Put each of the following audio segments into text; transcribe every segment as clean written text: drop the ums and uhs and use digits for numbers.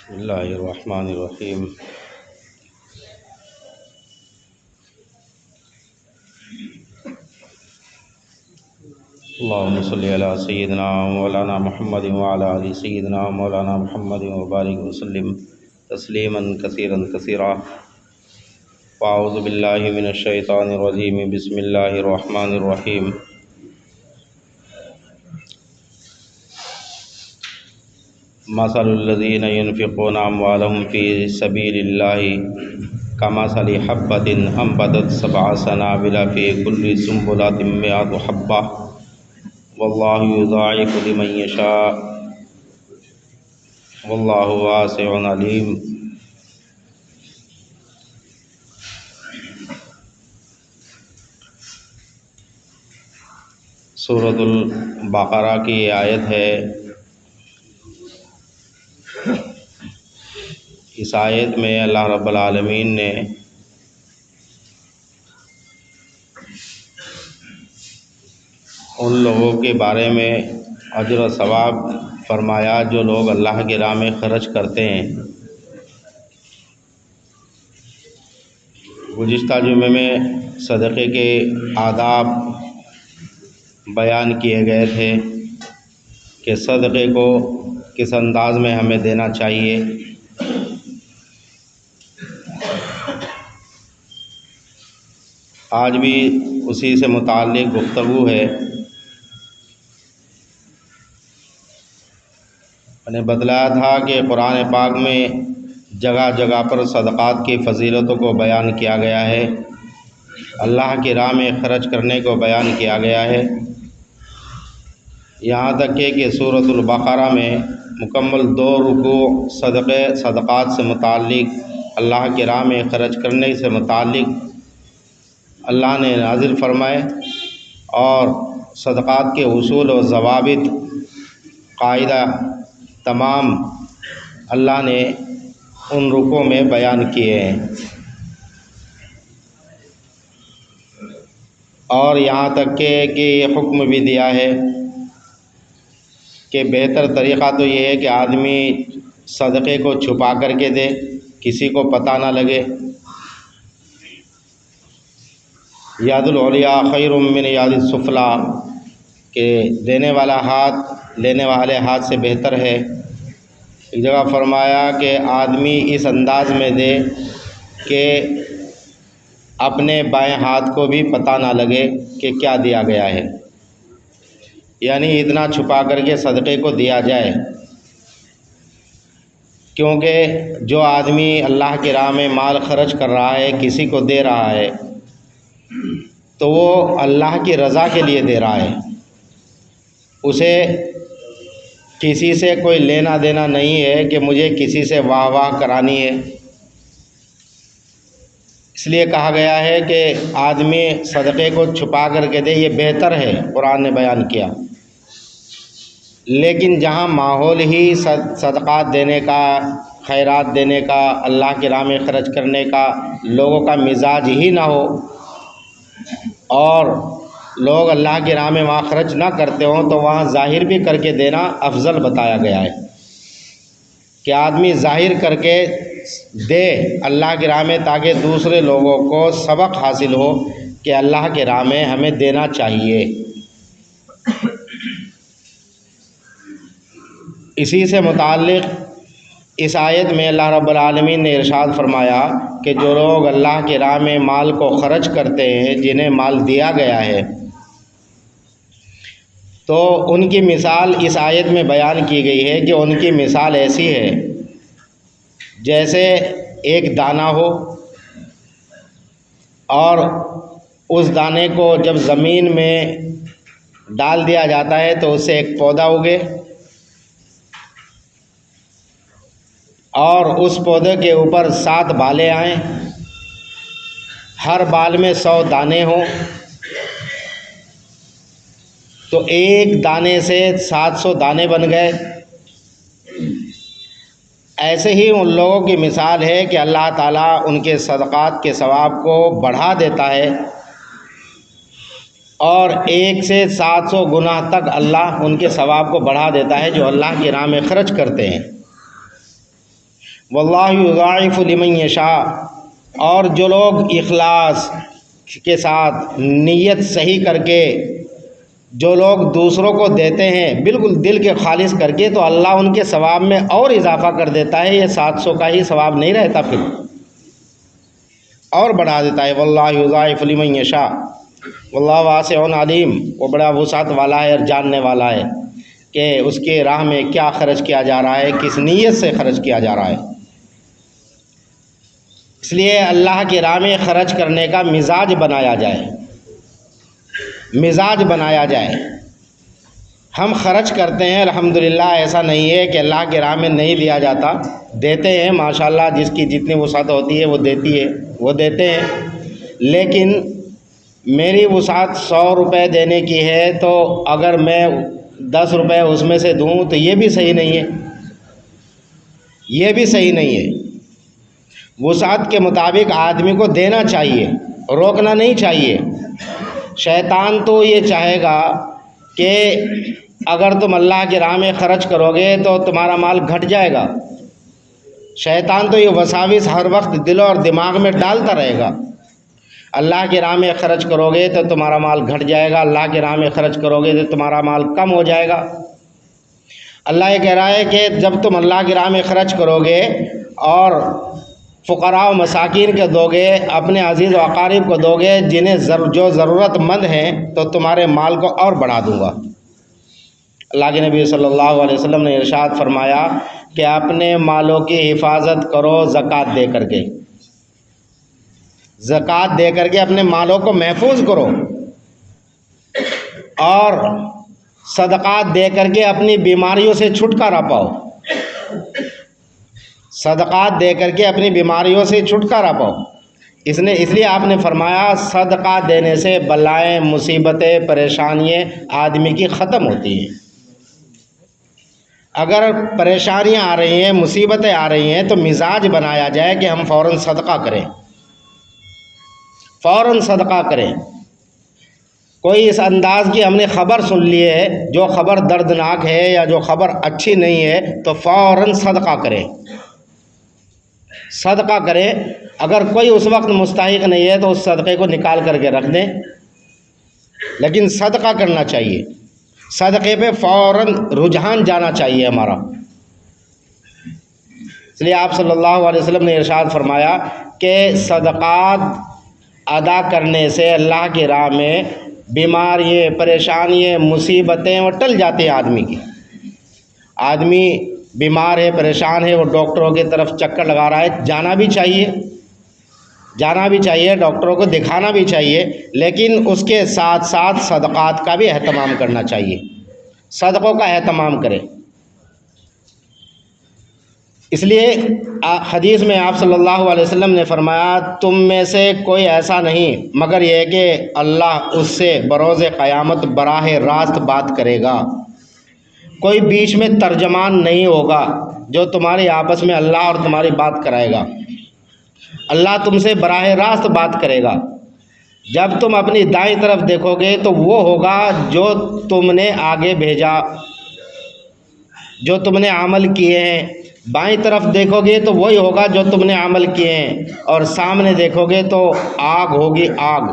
بسم اللہ الرحمن الرحیم۔ اللہم صلی علی سیدنا مولانا محمد وعلی آل سیدنا مولانا محمد وبارک وسلم تسلیما کثیرا کثیرا۔ اعوذ باللہ من الشیطان الرجیم، بسم اللہ الرحمن الرحیم۔ مثل الذین ينفقون اموالهم فی سبیل اللہ کمثل حبۃ انبتت سبع سنابل فی کل سنبلۃ مئۃ حبۃ واللہ یضاعف لمن یشاء واللہ واسع علیم۔ سورۃ البقرہ کی آیت ہے۔ اس آیت میں اللہ رب العالمین نے ان لوگوں کے بارے میں اجر و ثواب فرمایا جو لوگ اللہ کی راہ میں خرچ کرتے ہیں۔ گزشتہ جمعے میں صدقے کے آداب بیان کیے گئے تھے کہ صدقے کو کس انداز میں ہمیں دینا چاہیے۔ آج بھی اسی سے متعلق گفتگو ہے۔ میں نے بتلایا تھا کہ قرآن پاک میں جگہ جگہ پر صدقات کی فضیلتوں کو بیان کیا گیا ہے، اللہ کی راہ میں خرچ کرنے کو بیان کیا گیا ہے، یہاں تک کہ سورۃ البقرہ میں مکمل 2 رکوع صدقات سے متعلق، اللہ کی راہ میں خرچ کرنے سے متعلق اللہ نے نازل فرمائے، اور صدقات کے اصول و ضوابط قاعدہ تمام اللہ نے ان رکوع میں بیان کیے ہیں، اور یہاں تک کہ یہ حکم بھی دیا ہے کہ بہتر طریقہ تو یہ ہے کہ آدمی صدقے کو چھپا کر کے دے، کسی کو پتہ نہ لگے۔ یاد العلیٰ خیر من یاد السفلیٰ، کہ دینے والا ہاتھ لینے والے ہاتھ سے بہتر ہے۔ ایک جگہ فرمایا کہ آدمی اس انداز میں دے کہ اپنے بائیں ہاتھ کو بھی پتہ نہ لگے کہ کیا دیا گیا ہے، یعنی اتنا چھپا کر کے صدقے کو دیا جائے، کیونکہ جو آدمی اللہ کی راہ میں مال خرچ کر رہا ہے، کسی کو دے رہا ہے، تو وہ اللہ کی رضا کے لیے دے رہا ہے، اسے کسی سے کوئی لینا دینا نہیں ہے کہ مجھے کسی سے واہ واہ کرانی ہے۔ اس لیے کہا گیا ہے کہ آدمی صدقے کو چھپا کر کے دے، یہ بہتر ہے، قرآن نے بیان کیا۔ لیکن جہاں ماحول ہی صدقات دینے کا، خیرات دینے کا، اللہ کی راہ میں خرچ کرنے کا، لوگوں کا مزاج ہی نہ ہو، اور لوگ اللہ کی راہ میں وہاں خرچ نہ کرتے ہوں، تو وہاں ظاہر بھی کر کے دینا افضل بتایا گیا ہے، کہ آدمی ظاہر کر کے دے اللہ کی راہ میں، تاکہ دوسرے لوگوں کو سبق حاصل ہو کہ اللہ کی راہ میں ہمیں دینا چاہیے۔ اسی سے متعلق اس آیت میں اللہ رب العالمین نے ارشاد فرمایا کہ جو لوگ اللہ کی راہ میں مال کو خرچ کرتے ہیں، جنہیں مال دیا گیا ہے، تو ان کی مثال اس آیت میں بیان کی گئی ہے کہ ان کی مثال ایسی ہے جیسے ایک دانہ ہو، اور اس دانے کو جب زمین میں ڈال دیا جاتا ہے تو اس سے ایک پودا اگے، اور اس پودے کے اوپر 7 بالیں آئیں، ہر بال میں 100 دانے ہوں، تو ایک دانے سے 700 دانے بن گئے۔ ایسے ہی ان لوگوں کی مثال ہے کہ اللہ تعالیٰ ان کے صدقات کے ثواب کو بڑھا دیتا ہے، اور 1 سے 700 گنا تک اللہ ان کے ثواب کو بڑھا دیتا ہے جو اللہ کی راہ میں خرچ کرتے ہیں۔ واللہ یضاعف لمن یشاء، اور جو لوگ اخلاص کے ساتھ نیت صحیح کر کے جو لوگ دوسروں کو دیتے ہیں بالکل دل کے خالص کر کے، تو اللہ ان کے ثواب میں اور اضافہ کر دیتا ہے۔ یہ 700 کا ہی ثواب نہیں رہتا، پھر اور بڑھا دیتا ہے۔ واللہ یضاعف لمن یشاء واللہ واسع علیم، وہ بڑا وسعت والا ہے اور جاننے والا ہے کہ اس کے راہ میں کیا خرچ کیا جا رہا ہے، کس نیت سے خرچ کیا جا رہا ہے۔ اس لیے اللہ کی راہ میں خرچ کرنے کا مزاج بنایا جائے، مزاج بنایا جائے۔ ہم خرچ کرتے ہیں الحمدللہ، ایسا نہیں ہے کہ اللہ کی راہ میں نہیں دیا جاتا، دیتے ہیں ماشاءاللہ، جس کی جتنی وسعت ہوتی ہے وہ دیتی ہے، وہ دیتے ہیں۔ لیکن میری وسعت 100 روپے دینے کی ہے، تو اگر میں 10 روپے اس میں سے دوں تو یہ بھی صحیح نہیں ہے، یہ بھی صحیح نہیں ہے۔ وسعت کے مطابق آدمی کو دینا چاہیے، روکنا نہیں چاہیے۔ شیطان تو یہ چاہے گا کہ اگر تم اللہ کی راہ میں خرچ کرو گے تو تمہارا مال گھٹ جائے گا۔ شیطان تو یہ وساوس ہر وقت دل اور دماغ میں ڈالتا رہے گا۔ اللہ کی راہ میں خرچ کرو گے تو تمہارا مال گھٹ جائے گا، اللہ کی راہ میں خرچ کرو گے تو تمہارا مال کم ہو جائے گا۔ اللہ یہ کہہ رہا ہے کہ جب تم اللہ کی راہ میں خرچ کرو گے اور فقراء و مساکین کے دو گے، اپنے عزیز و اقارب کو دو گے، جنہیں جو ضرورت مند ہیں، تو تمہارے مال کو اور بڑھا دوں گا۔ اللہ کے نبی صلی اللہ علیہ وسلم نے ارشاد فرمایا کہ اپنے مالوں کی حفاظت کرو زکوٰۃ دے کر کے، زکوٰۃ دے کر کے اپنے مالوں کو محفوظ کرو، اور صدقات دے کر کے اپنی بیماریوں سے چھٹکارا پاؤ، صدقات دے کر کے اپنی بیماریوں سے چھٹکارا پاؤ۔ اس لیے آپ نے فرمایا صدقہ دینے سے بلائیں، مصیبتیں، پریشانیاں آدمی کی ختم ہوتی ہیں۔ اگر پریشانیاں آ رہی ہیں، مصیبتیں آ رہی ہیں، تو مزاج بنایا جائے کہ ہم فوراً صدقہ کریں، فوراً صدقہ کریں۔ کوئی اس انداز کی ہم نے خبر سن لی ہے، جو خبر دردناک ہے یا جو خبر اچھی نہیں ہے، تو فوراً صدقہ کریں، صدقہ کریں۔ اگر کوئی اس وقت مستحق نہیں ہے تو اس صدقے کو نکال کر کے رکھ دیں، لیکن صدقہ کرنا چاہیے، صدقے پہ فوراً رجحان جانا چاہیے ہمارا۔ اس لیے آپ صلی اللہ علیہ وسلم نے ارشاد فرمایا کہ صدقات ادا کرنے سے اللہ کی راہ میں بیماریاں، پریشانیاں، مصیبتیں وہ ٹل جاتے ہیں آدمی کی۔ آدمی بیمار ہے، پریشان ہے، وہ ڈاکٹروں کی طرف چکر لگا رہا ہے، جانا بھی چاہیے، جانا بھی چاہیے، ڈاکٹروں کو دکھانا بھی چاہیے، لیکن اس کے ساتھ ساتھ صدقات کا بھی اہتمام کرنا چاہیے، صدقوں کا اہتمام کریں۔ اس لیے حدیث میں آپ صلی اللہ علیہ وسلم نے فرمایا تم میں سے کوئی ایسا نہیں مگر یہ کہ اللہ اس سے بروز قیامت براہ راست بات کرے گا۔ کوئی بیچ میں ترجمان نہیں ہوگا جو تمہاری آپس میں اللہ اور تمہاری بات کرائے گا۔ اللہ تم سے براہ راست بات کرے گا۔ جب تم اپنی دائیں طرف دیکھو گے تو وہ ہوگا جو تم نے آگے بھیجا، جو تم نے عمل کیے ہیں۔ بائیں طرف دیکھو گے تو وہی ہوگا جو تم نے عمل کیے ہیں، اور سامنے دیکھو گے تو آگ ہوگی، آگ۔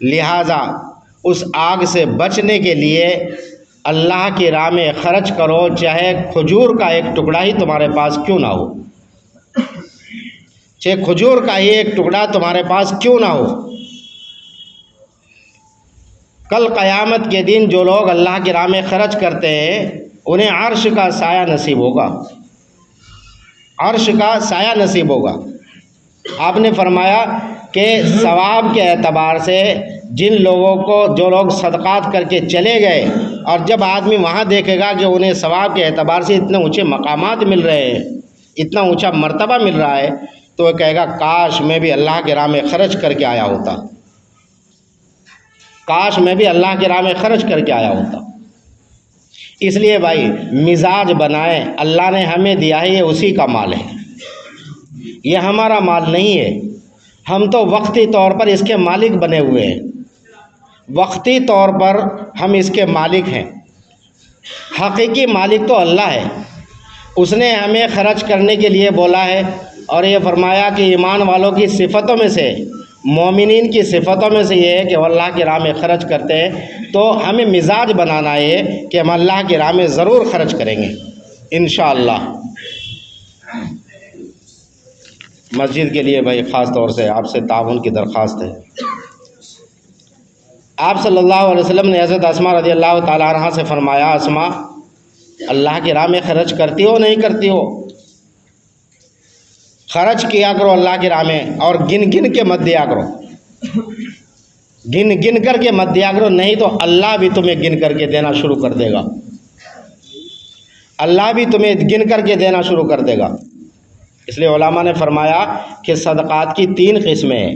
لہٰذا اس آگ سے بچنے کے لیے اللہ کی راہ میں خرچ کرو، چاہے کھجور کا ایک ٹکڑا ہی تمہارے پاس کیوں نہ ہو، چاہے کھجور کا ہی ایک ٹکڑا تمہارے پاس کیوں نہ ہو۔ کل قیامت کے دن جو لوگ اللہ کی راہ میں خرچ کرتے ہیں انہیں عرش کا سایہ نصیب ہوگا، عرش کا سایہ نصیب ہوگا۔ آپ نے فرمایا کہ ثواب کے اعتبار سے جن لوگوں کو، جو لوگ صدقات کر کے چلے گئے، اور جب آدمی وہاں دیکھے گا کہ انہیں ثواب کے اعتبار سے اتنے اونچے مقامات مل رہے ہیں، اتنا اونچا مرتبہ مل رہا ہے، تو وہ کہے گا کاش میں بھی اللہ کی راہ میں خرچ کر کے آیا ہوتا، کاش میں بھی اللہ کی راہ میں خرچ کر کے آیا ہوتا۔ اس لیے بھائی مزاج بنائیں، اللہ نے ہمیں دیا ہے، یہ اسی کا مال ہے، یہ ہمارا مال نہیں ہے۔ ہم تو وقتی طور پر اس کے مالک بنے ہوئے ہیں، وقتی طور پر ہم اس کے مالک ہیں، حقیقی مالک تو اللہ ہے۔ اس نے ہمیں خرچ کرنے کے لیے بولا ہے، اور یہ فرمایا کہ ایمان والوں کی صفتوں میں سے، مومنین کی صفتوں میں سے یہ ہے کہ وہ اللہ کی راہ میں خرچ کرتے ہیں۔ تو ہمیں مزاج بنانا ہے کہ ہم اللہ کی راہ میں ضرور خرچ کریں گے انشاءاللہ۔ مسجد کے لیے بھائی خاص طور سے آپ سے تعاون کی درخواست ہے۔ آپ صلی اللہ علیہ وسلم نے حضرت اسماء رضی اللہ تعالیٰ عنہا سے فرمایا، اسماء اللہ کی راہ میں خرچ کرتی ہو نہیں کرتی ہو؟ خرچ کیا کرو اللہ کی راہ میں، اور گن گن کے مت دیا کرو، گن گن کر کے مت دیا کرو، نہیں تو اللہ بھی تمہیں گن کر کے دینا شروع کر دے گا، اللہ بھی تمہیں گن کر کے دینا شروع کر دے گا۔ اس لیے علماء نے فرمایا کہ صدقات کی 3 قسمیں ہیں،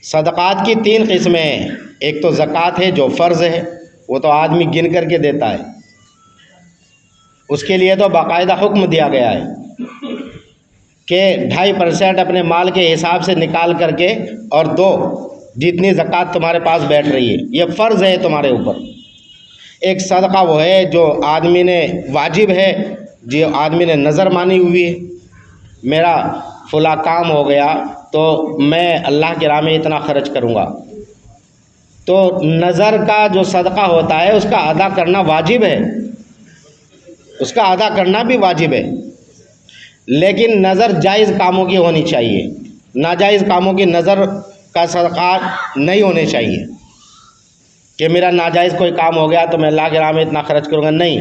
صدقات کی 3 قسمیں ہیں۔ ایک تو زکوٰۃ ہے جو فرض ہے، وہ تو آدمی گن کر کے دیتا ہے، اس کے لیے تو باقاعدہ حکم دیا گیا ہے کہ 2.5% اپنے مال کے حساب سے نکال کر کے اور دو، جتنی زکوٰۃ تمہارے پاس بیٹھ رہی ہے، یہ فرض ہے تمہارے اوپر۔ ایک صدقہ وہ ہے جو آدمی نے واجب ہے، جو آدمی نے نظر مانی ہوئی ہے، میرا فلاں کام ہو گیا تو میں اللہ کی راہ میں اتنا خرچ کروں گا، تو نظر کا جو صدقہ ہوتا ہے اس کا ادا کرنا واجب ہے، اس کا ادا کرنا بھی واجب ہے، لیکن نظر جائز کاموں کی ہونی چاہیے، ناجائز کاموں کی نظر کا صدقہ نہیں ہونے چاہیے کہ میرا ناجائز کوئی کام ہو گیا تو میں اللہ کی راہ میں اتنا خرچ کروں گا، نہیں،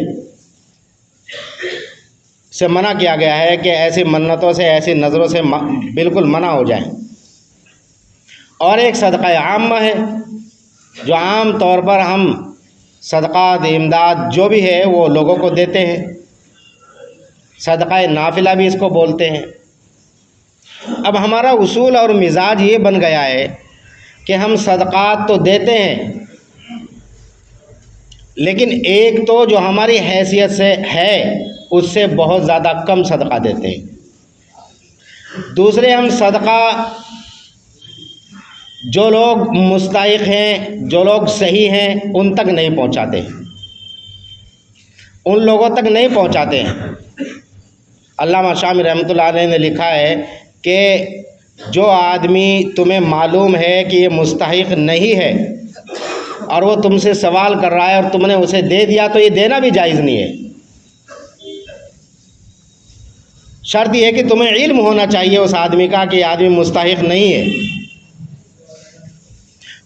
سے منع کیا گیا ہے کہ ایسی منتوں سے، ایسی نظروں سے بالکل منع ہو جائیں۔ اور ایک صدقہ عامہ ہے جو عام طور پر ہم صدقات، امداد جو بھی ہے وہ لوگوں کو دیتے ہیں، صدقہ نافلہ بھی اس کو بولتے ہیں۔ اب ہمارا اصول اور مزاج یہ بن گیا ہے کہ ہم صدقات تو دیتے ہیں، لیکن ایک تو جو ہماری حیثیت سے ہے اس سے بہت زیادہ کم صدقہ دیتے ہیں۔ دوسرے، ہم صدقہ جو لوگ مستحق ہیں، جو لوگ صحیح ہیں، ان تک نہیں پہنچاتے، ان لوگوں تک نہیں پہنچاتے ہیں۔ علامہ شامی رحمۃ اللہ علیہ نے لکھا ہے کہ جو آدمی تمہیں معلوم ہے کہ یہ مستحق نہیں ہے اور وہ تم سے سوال کر رہا ہے اور تم نے اسے دے دیا تو یہ دینا بھی جائز نہیں ہے۔ شرط یہ ہے کہ تمہیں علم ہونا چاہیے اس آدمی کا کہ یہ آدمی مستحق نہیں ہے۔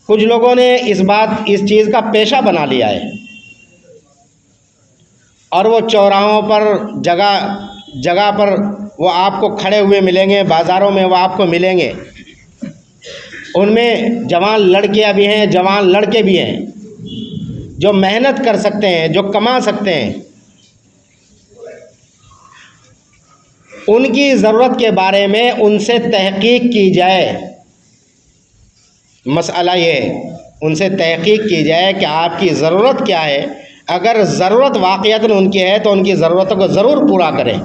کچھ لوگوں نے اس چیز کا پیشہ بنا لیا ہے، اور وہ چوراہوں پر، جگہ پر وہ آپ کو کھڑے ہوئے ملیں گے، بازاروں میں وہ آپ کو ملیں گے، ان میں جوان لڑکیاں بھی ہیں، جوان لڑکے بھی ہیں جو محنت کر سکتے ہیں، جو کما سکتے ہیں، ان کی ضرورت کے بارے میں ان سے تحقیق کی جائے۔ مسئلہ یہ ہے، ان سے تحقیق کی جائے کہ آپ کی ضرورت کیا ہے، اگر ضرورت واقعتاً ان کی ہے تو ان کی ضرورتوں کو ضرور پورا کریں،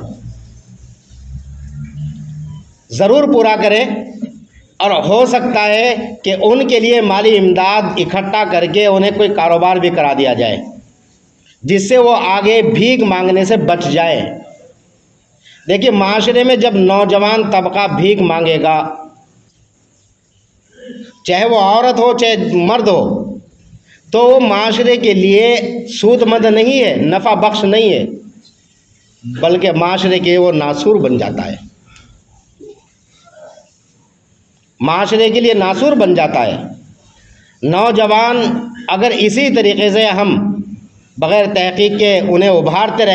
ضرور پورا کریں، اور ہو سکتا ہے کہ ان کے لیے مالی امداد اکٹھا کر کے انہیں کوئی کاروبار بھی کرا دیا جائے جس سے وہ آگے بھیک مانگنے سے بچ جائے۔ دیکھیے، معاشرے میں جب نوجوان طبقہ بھیک مانگے گا، چاہے وہ عورت ہو چاہے مرد ہو، تو وہ معاشرے کے لیے سود مند نہیں ہے، نفع بخش نہیں ہے، بلکہ معاشرے کے وہ ناسور بن جاتا ہے، معاشرے کے لیے ناسور بن جاتا ہے۔ نوجوان اگر اسی طریقے سے ہم بغیر تحقیق کے انہیں ابھارتے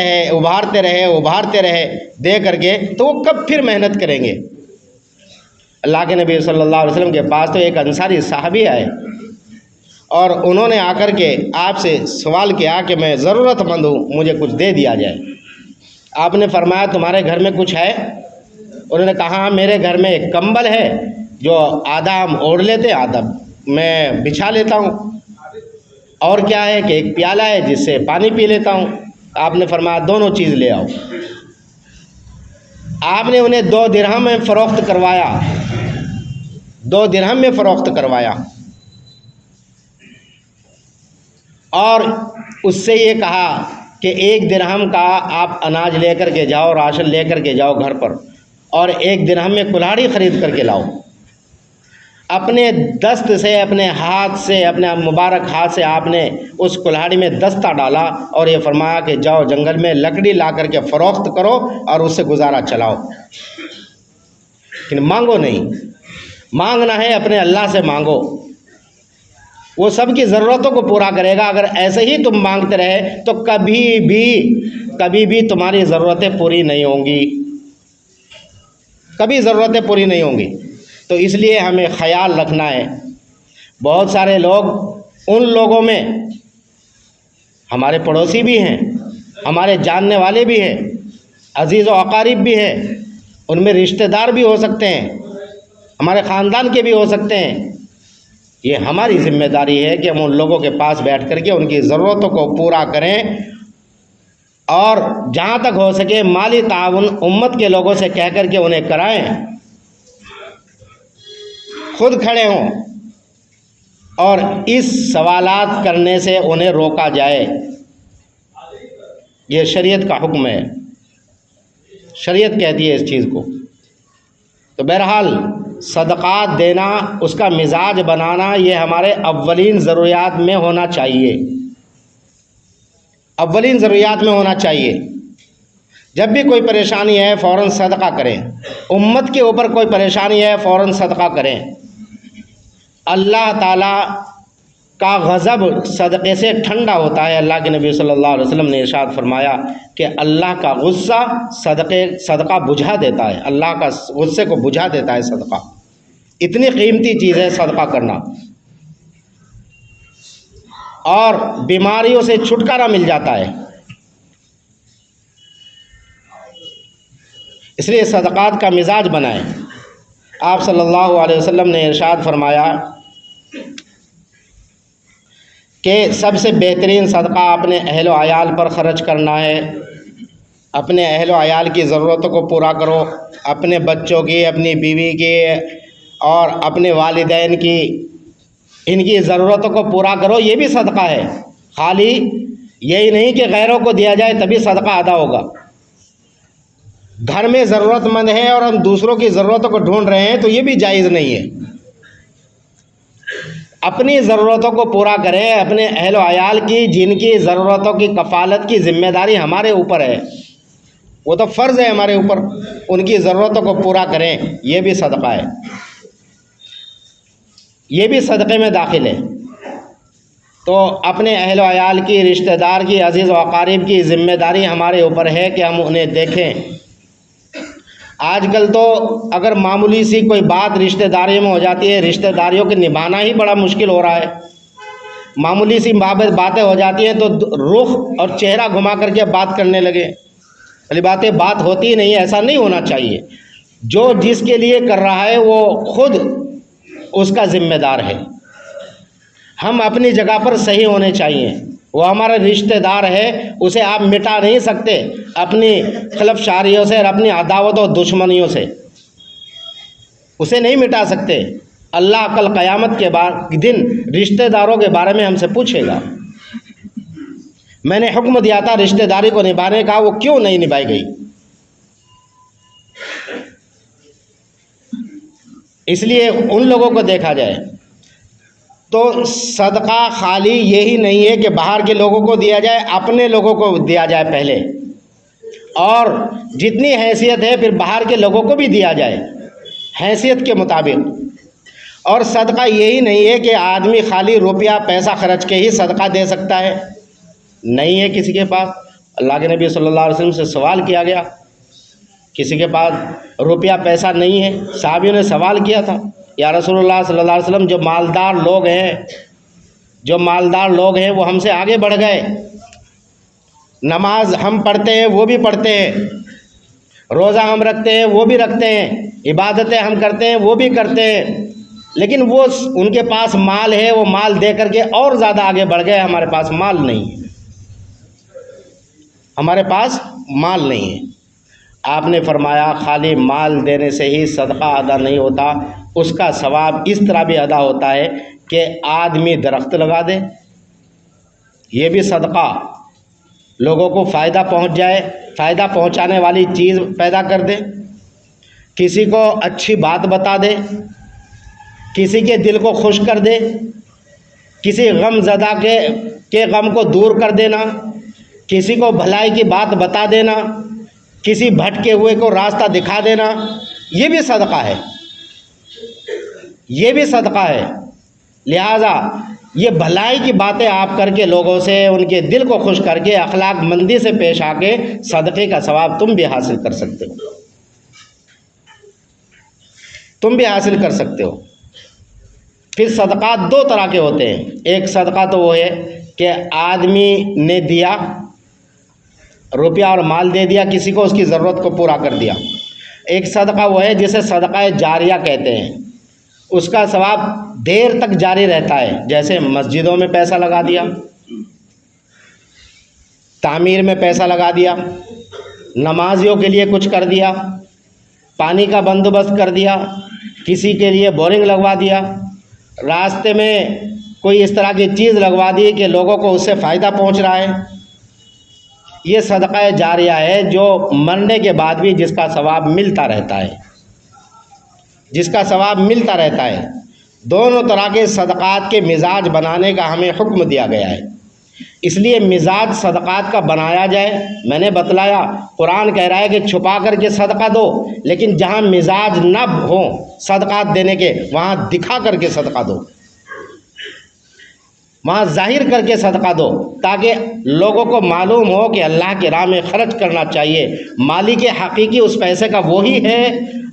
رہے دے کر کے، تو وہ کب پھر محنت کریں گے؟ اللہ کے نبی صلی اللہ علیہ وسلم کے پاس تو ایک انصاری صحابی آئے اور انہوں نے آ کر کے آپ سے سوال کیا کہ میں ضرورت مند ہوں، مجھے کچھ دے دیا جائے۔ آپ نے فرمایا تمہارے گھر میں کچھ ہے؟ انہوں نے کہا میرے گھر میں ایک کمبل ہے جو آدھا ہم اوڑھ لیتے، آدھا میں بچھا لیتا ہوں، اور کیا ہے کہ ایک پیالہ ہے جس سے پانی پی لیتا ہوں۔ آپ نے فرمایا دونوں چیز لے آؤ۔ آپ نے انہیں 2 درہم میں فروخت کروایا، 2 درہم میں فروخت کروایا، اور اس سے یہ کہا کہ 1 درہم کا آپ اناج لے کر کے جاؤ، راشن لے کر کے جاؤ گھر پر، اور 1 درہم میں کلہاڑی خرید کر کے لاؤ، اپنے دست سے، اپنے ہاتھ سے، اپنے مبارک ہاتھ سے آپ نے اس کلہاڑی میں دستہ ڈالا اور یہ فرمایا کہ جاؤ جنگل میں لکڑی لا کر کے فروخت کرو اور اس سے گزارا چلاؤ، لیکن مانگو نہیں۔ مانگنا ہے اپنے اللہ سے مانگو، وہ سب کی ضرورتوں کو پورا کرے گا۔ اگر ایسے ہی تم مانگتے رہے تو کبھی بھی تمہاری ضرورتیں پوری نہیں ہوں گی، کبھی ضرورتیں پوری نہیں ہوں گی۔ تو اس لیے ہمیں خیال رکھنا ہے۔ بہت سارے لوگ، ان لوگوں میں ہمارے پڑوسی بھی ہیں، ہمارے جاننے والے بھی ہیں، عزیز و اقارب بھی ہیں، ان میں رشتہ دار بھی ہو سکتے ہیں، ہمارے خاندان کے بھی ہو سکتے ہیں۔ یہ ہماری ذمہ داری ہے کہ ہم ان لوگوں کے پاس بیٹھ کر کے ان کی ضرورتوں کو پورا کریں، اور جہاں تک ہو سکے مالی تعاون امت کے لوگوں سے کہہ کر کے انہیں کرائیں، خود کھڑے ہوں، اور اس سوالات کرنے سے انہیں روکا جائے۔ یہ شریعت کا حکم ہے، شریعت کہتی ہے اس چیز کو۔ تو بہرحال صدقات دینا، اس کا مزاج بنانا، یہ ہمارے اولین ضروریات میں ہونا چاہیے، اولین ضروریات میں ہونا چاہیے۔ جب بھی کوئی پریشانی ہے فوراً صدقہ کریں، امت کے اوپر کوئی پریشانی ہے فوراً صدقہ کریں۔ اللہ تعالیٰ کا غضب صدقے سے ٹھنڈا ہوتا ہے۔ اللہ کے نبی صلی اللہ علیہ وسلم نے ارشاد فرمایا کہ اللہ کا غصہ صدقہ بجھا دیتا ہے، اللہ کا غصے کو بجھا دیتا ہے صدقہ۔ اتنی قیمتی چیز ہے صدقہ کرنا، اور بیماریوں سے چھٹکارا مل جاتا ہے۔ اس لیے صدقات کا مزاج بنائیں۔ آپ صلی اللہ علیہ وسلم نے ارشاد فرمایا کہ سب سے بہترین صدقہ اپنے اہل و عیال پر خرچ کرنا ہے۔ اپنے اہل و عیال کی ضرورتوں کو پورا کرو، اپنے بچوں کی، اپنی بیوی کی، اور اپنے والدین کی، ان کی ضرورتوں کو پورا کرو۔ یہ بھی صدقہ ہے، خالی یہی نہیں کہ غیروں کو دیا جائے تبھی صدقہ ادا ہوگا۔ گھر میں ضرورت مند ہے اور ہم دوسروں کی ضرورتوں کو ڈھونڈ رہے ہیں تو یہ بھی جائز نہیں ہے۔ اپنی ضرورتوں کو پورا کریں، اپنے اہل و عیال کی، جن کی ضرورتوں کی کفالت کی ذمہ داری ہمارے اوپر ہے، وہ تو فرض ہے ہمارے اوپر، ان کی ضرورتوں کو پورا کریں، یہ بھی صدقہ ہے، یہ بھی صدقے میں داخل ہے۔ تو اپنے اہل و عیال کی، رشتہ دار کی، عزیز و اقارب کی ذمہ داری ہمارے اوپر ہے کہ ہم انہیں دیکھیں۔ آج کل تو اگر معمولی سی کوئی بات رشتہ داریوں میں ہو جاتی ہے، رشتہ داریوں کے نبھانا ہی بڑا مشکل ہو رہا ہے۔ معمولی سی باتیں ہو جاتی ہیں تو رخ اور چہرہ گھما کر کے بات کرنے لگے، والی بات ہوتی ہی نہیں ہے۔ ایسا نہیں ہونا چاہیے۔ جو جس کے لیے کر رہا ہے وہ خود اس کا ذمہ دار ہے۔ ہم اپنی جگہ پر صحیح ہونے چاہیے۔ وہ ہمارا رشتہ دار ہے، اسے آپ مٹا نہیں سکتے اپنی خلف شاریوں سے اور اپنی عداوت و دشمنیوں سے، اسے نہیں مٹا سکتے۔ اللہ کل قیامت کے دن رشتہ داروں کے بارے میں ہم سے پوچھے گا، میں نے حکم دیا تھا رشتہ داری کو نبھانے کا، وہ کیوں نہیں نبھائی گئی؟ اس لیے ان لوگوں کو دیکھا جائے۔ تو صدقہ خالی یہی نہیں ہے کہ باہر کے لوگوں کو دیا جائے، اپنے لوگوں کو دیا جائے پہلے، اور جتنی حیثیت ہے پھر باہر کے لوگوں کو بھی دیا جائے حیثیت کے مطابق۔ اور صدقہ یہی نہیں ہے کہ آدمی خالی روپیہ پیسہ خرچ کے ہی صدقہ دے سکتا ہے، نہیں ہے کسی کے پاس۔ اللہ کے نبی صلی اللہ علیہ وسلم سے سوال کیا گیا، کسی کے پاس روپیہ پیسہ نہیں ہے، صحابیوں نے سوال کیا تھا، یا رسول اللہ صلی اللہ علیہ وسلم جو مالدار لوگ ہیں وہ ہم سے آگے بڑھ گئے، نماز ہم پڑھتے ہیں وہ بھی پڑھتے ہیں، روزہ ہم رکھتے ہیں وہ بھی رکھتے ہیں، عبادتیں ہم کرتے ہیں وہ بھی کرتے ہیں، لیکن وہ ان کے پاس مال ہے، وہ مال دے کر کے اور زیادہ آگے بڑھ گئے، ہمارے پاس مال نہیں ہے، ہمارے پاس مال نہیں ہے۔ آپ نے فرمایا خالی مال دینے سے ہی صدقہ ادا نہیں ہوتا، اس کا ثواب اس طرح بھی ادا ہوتا ہے کہ آدمی درخت لگا دے، یہ بھی صدقہ، لوگوں کو فائدہ پہنچ جائے، فائدہ پہنچانے والی چیز پیدا کر دے، کسی کو اچھی بات بتا دے، کسی کے دل کو خوش کر دے، کسی غم زدہ کے غم کو دور کر دینا، کسی کو بھلائی کی بات بتا دینا، کسی بھٹکے ہوئے کو راستہ دکھا دینا، یہ بھی صدقہ ہے، یہ بھی صدقہ ہے۔ لہٰذا یہ بھلائی کی باتیں آپ کر کے لوگوں سے ان کے دل کو خوش کر کے اخلاق مندی سے پیش آ کے صدقے کا ثواب تم بھی حاصل کر سکتے ہو، تم بھی حاصل کر سکتے ہو۔ پھر صدقات دو طرح کے ہوتے ہیں، ایک صدقہ تو وہ ہے کہ آدمی نے دیا، روپیہ اور مال دے دیا کسی کو، اس کی ضرورت کو پورا کر دیا۔ ایک صدقہ وہ ہے جسے صدقہ جاریہ کہتے ہیں، اس کا ثواب دیر تک جاری رہتا ہے، جیسے مسجدوں میں پیسہ لگا دیا، تعمیر میں پیسہ لگا دیا، نمازیوں کے لیے کچھ کر دیا، پانی کا بندوبست کر دیا، کسی کے لیے بورنگ لگوا دیا، راستے میں کوئی اس طرح کی چیز لگوا دی کہ لوگوں کو اس سے فائدہ پہنچ رہا ہے، یہ صدقہ جاریہ ہے، جو مرنے کے بعد بھی جس کا ثواب ملتا رہتا ہے، جس کا ثواب ملتا رہتا ہے۔ دونوں طرح کے صدقات کے مزاج بنانے کا ہمیں حکم دیا گیا ہے، اس لیے مزاج صدقات کا بنایا جائے۔ میں نے بتلایا قرآن کہہ رہا ہے کہ چھپا کر کے صدقہ دو، لیکن جہاں مزاج نہ ہوں صدقات دینے کے وہاں دکھا کر کے صدقہ دو، وہاں ظاہر کر کے صدقہ دو، تاکہ لوگوں کو معلوم ہو کہ اللہ کی راہ میں خرچ کرنا چاہیے۔ مالک حقیقی اس پیسے کا وہی ہے،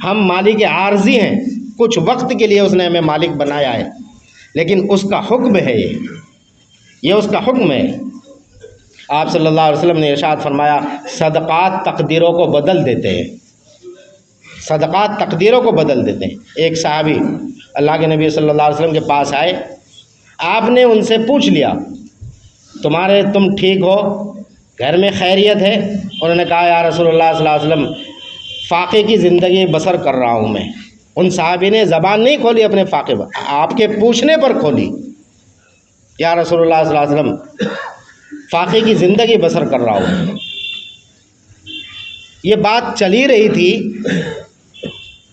ہم مالک عارضی ہیں، کچھ وقت کے لیے اس نے ہمیں مالک بنایا ہے، لیکن اس کا حکم ہے، یہ اس کا حکم ہے۔ آپ صلی اللہ علیہ وسلم نے ارشاد فرمایا صدقات تقدیروں کو بدل دیتے ہیں، صدقات تقدیروں کو بدل دیتے ہیں۔ ایک صحابی اللہ کے نبی صلی اللہ علیہ وسلم کے پاس آئے، آپ نے ان سے پوچھ لیا تم ٹھیک ہو، گھر میں خیریت ہے؟ انہوں نے کہا یا رسول اللہ صلی اللہ علیہ وسلم فاقے کی زندگی بسر کر رہا ہوں میں۔ ان صحابی نے زبان نہیں کھولی اپنے فاقے پر، آپ کے پوچھنے پر کھولی، یا رسول اللہ صلی اللہ علیہ وسلم فاقے کی زندگی بسر کر رہا ہوں۔ یہ بات چلی رہی تھی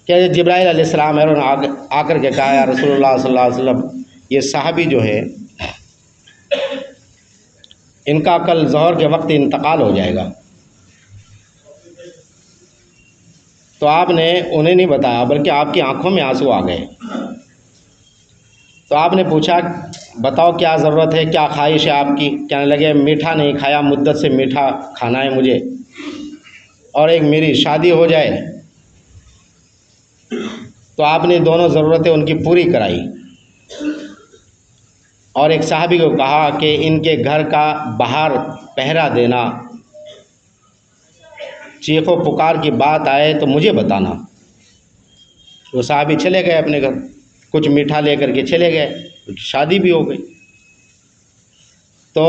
کہ جبرائیل علیہ السلام ہے، انہوں نے آ کر کے کہا یا رسول اللہ صلی اللہ علیہ وسلم یہ صحابی جو ہے ان کا کل ظہر کے وقت انتقال ہو جائے گا۔ تو آپ نے انہیں نہیں بتایا، بلکہ آپ کی آنکھوں میں آنسو آ گئے۔ تو آپ نے پوچھا بتاؤ کیا ضرورت ہے، کیا خواہش ہے آپ کی؟ کہنے لگے میٹھا نہیں کھایا، مدت سے میٹھا کھانا ہے مجھے، اور ایک میری شادی ہو جائے۔ تو آپ نے دونوں ضرورتیں ان کی پوری کرائی، اور ایک صحابی کو کہا کہ ان کے گھر کا باہر پہرا دینا، چیخ و پکار کی بات آئے تو مجھے بتانا۔ وہ صحابی چلے گئے اپنے گھر، کچھ میٹھا لے کر کے چلے گئے، شادی بھی ہو گئی۔ تو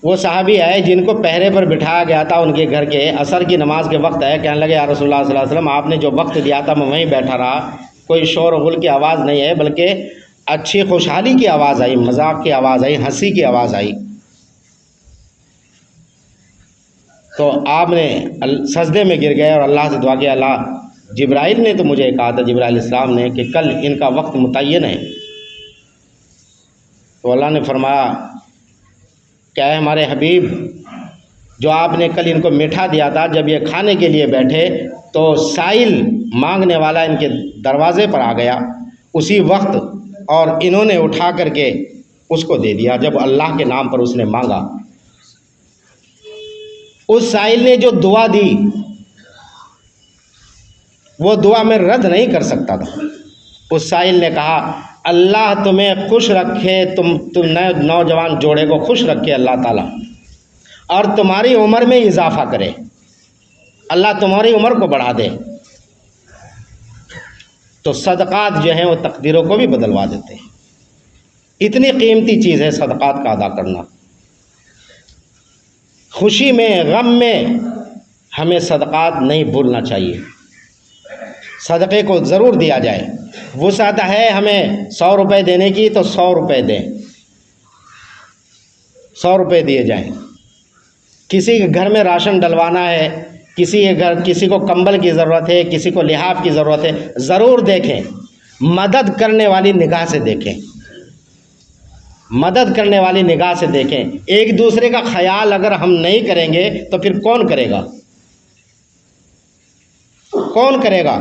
وہ صحابی آئے جن کو پہرے پر بٹھایا گیا تھا ان کے گھر کے، عصر کی نماز کے وقت آئے، کہنے لگے یا رسول اللہ صلی اللہ علیہ وسلم آپ نے جو وقت دیا تھا میں وہیں بیٹھا رہا، کوئی شور و غل کی آواز نہیں ہے، بلکہ اچھی خوشحالی کی آواز آئی، مذاق کی آواز آئی، ہنسی کی آواز آئی۔ تو آپ نے سجدے میں گر گئے اور اللہ سے دعا کیا اللہ جبرائیل نے تو مجھے کہا تھا، جبرائیل علیہ السلام نے، کہ کل ان کا وقت متعین ہے۔ تو اللہ نے فرمایا کیا ہے ہمارے حبیب، جو آپ نے کل ان کو میٹھا دیا تھا، جب یہ کھانے کے لیے بیٹھے تو سائل مانگنے والا ان کے دروازے پر آ گیا اسی وقت، اور انہوں نے اٹھا کر کے اس کو دے دیا جب اللہ کے نام پر اس نے مانگا۔ اس سائل نے جو دعا دی وہ دعا میں رد نہیں کر سکتا تھا۔ اس سائل نے کہا اللہ تمہیں خوش رکھے، تم نوجوان جوڑے کو خوش رکھے اللہ تعالیٰ، اور تمہاری عمر میں اضافہ کرے، اللہ تمہاری عمر کو بڑھا دے۔ تو صدقات جو ہیں وہ تقدیروں کو بھی بدلوا دیتے ہیں۔ اتنی قیمتی چیز ہے صدقات کا ادا کرنا۔ خوشی میں غم میں ہمیں صدقات نہیں بھولنا چاہیے، صدقے کو ضرور دیا جائے۔ وسعت ہے ہمیں 100 روپے دینے کی تو 100 روپے دیں، 100 روپے دیے جائیں. کسی کے گھر میں راشن ڈلوانا ہے، کسی کو کمبل کی ضرورت ہے، کسی کو لحاف کی ضرورت ہے، ضرور دیکھیں، مدد کرنے والی نگاہ سے دیکھیں، مدد کرنے والی نگاہ سے دیکھیں. ایک دوسرے کا خیال اگر ہم نہیں کریں گے تو پھر کون کرے گا؟ کون کرے گا؟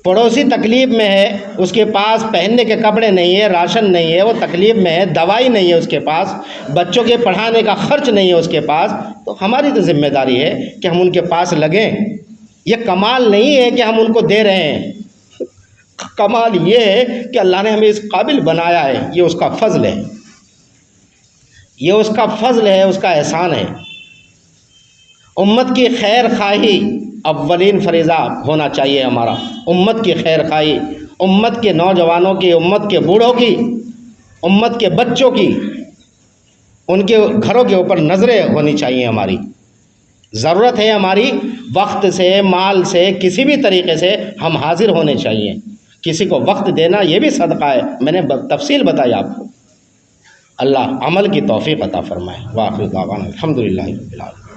پڑوسی تکلیف میں ہے، اس کے پاس پہننے کے کپڑے نہیں ہے، راشن نہیں ہے، وہ تکلیف میں ہے، دوائی نہیں ہے اس کے پاس، بچوں کے پڑھانے کا خرچ نہیں ہے اس کے پاس، تو ہماری تو ذمہ داری ہے کہ ہم ان کے پاس لگیں. یہ کمال نہیں ہے کہ ہم ان کو دے رہے ہیں، کمال یہ ہے کہ اللہ نے ہمیں اس قابل بنایا ہے. یہ اس کا فضل ہے، یہ اس کا فضل ہے، اس کا احسان ہے. امت کی خیر خواہی اولین فریضہ ہونا چاہیے ہمارا. امت کی خیر خواہی، امت کے نوجوانوں کی، امت کے بوڑھوں کی، امت کے بچوں کی، ان کے گھروں کے اوپر نظریں ہونی چاہیے ہماری. ضرورت ہے ہماری وقت سے، مال سے، کسی بھی طریقے سے ہم حاضر ہونے چاہیے. کسی کو وقت دینا یہ بھی صدقہ ہے. میں نے تفصیل بتائی آپ کو. اللہ عمل کی توفیق عطا فرمائے. وآخر دعوانا الحمدللہ رب العالمین.